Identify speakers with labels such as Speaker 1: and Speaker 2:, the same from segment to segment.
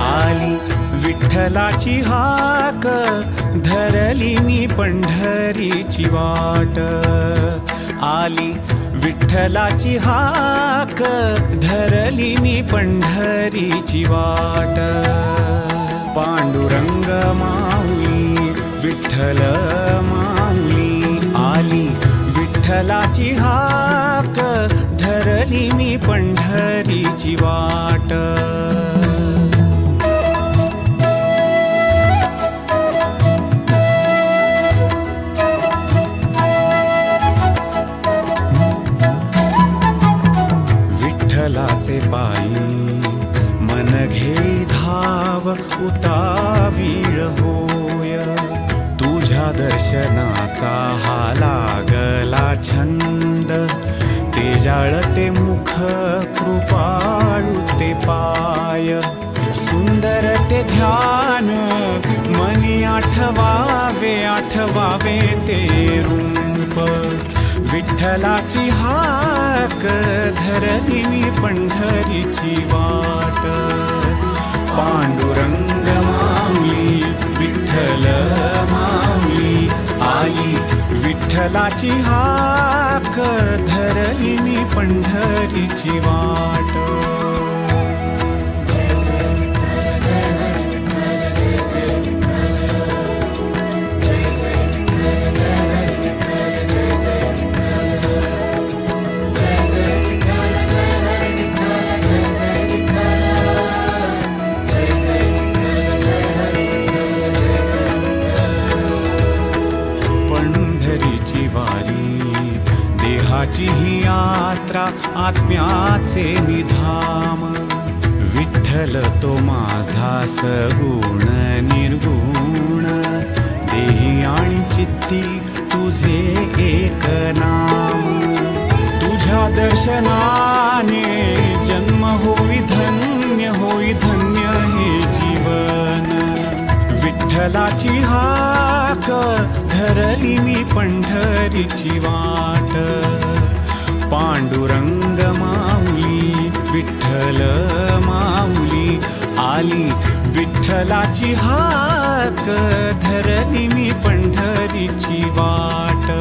Speaker 1: आली विठ्ठलाची हाक, धरली मी पंढरीची वाट. आली विठ्ठलाची हाक, धरली मी पंढरीची वाट. पांडुरंग माऊली विठ्ठल माऊली, आली विठ्ठलाची हाक, धरली मी पंढरीची वाट. विठ्ठलाचे पायी मन घे धाव, उतावीळ होय. तुझ्या दर्शनाचा हा लागला छंद, ते जाळते मुख कृपाळू ते पाय. सुंदर ते ध्यान मनी आठवावे, आठवावे ते रूप. विठ्ठलाची हाक, धरली मी पंढरीची वाट. पांडुरंग माऊली विठ्ठल माऊली, आली विठ्ठलाची हाक, धरली मी पंढरीची वाट. देहाची ही यात्रा आत्म्याचे निधाम. विठ्ठल तो माझा सगुण निर्गुण, देही आणि चित्ती तुझे एक नाम. तुझ्या दर्शनाने जन्म होई धन्य, होई धन्य हे जीवन. विठ्ठलाची हाक, धरली मी पंढरीची वाट. पांडुरंग माऊली विठ्ठल माऊली, आली विठ्ठलाची हाक, धरली मी पंढरीची वाट.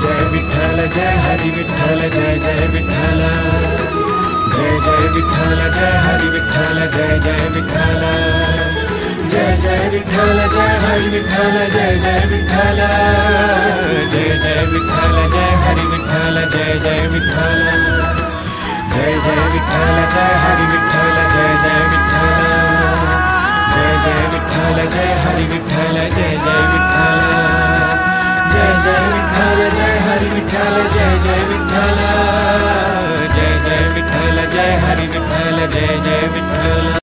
Speaker 1: जय विठ्ठल जय हरि विठ्ठल, जय जय विठ्ठल. जय जय विठ्ठल जय हरि विठ्ठल, जय जय विठ्ठल. जय जय विठ्ठल जय हरि विठ्ठल, जय जय विठ्ठल. जय जय विठ्ठल जय हरि विठ्ठल, जय जय विठ्ठल. जय जय विठ्ठल जय हरि विठ्ठल, जय जय विठ्ठल. जय जय विठ्ठल जय हरि विठ्ठल, जय जय विठ्ठल. जय जय विठ्ठल जय हरि विठ्ठल, जय जय विठ्ठल. जय जय विठ्ठल जय हरि विठ्ठल, जय जय विठ्ठल.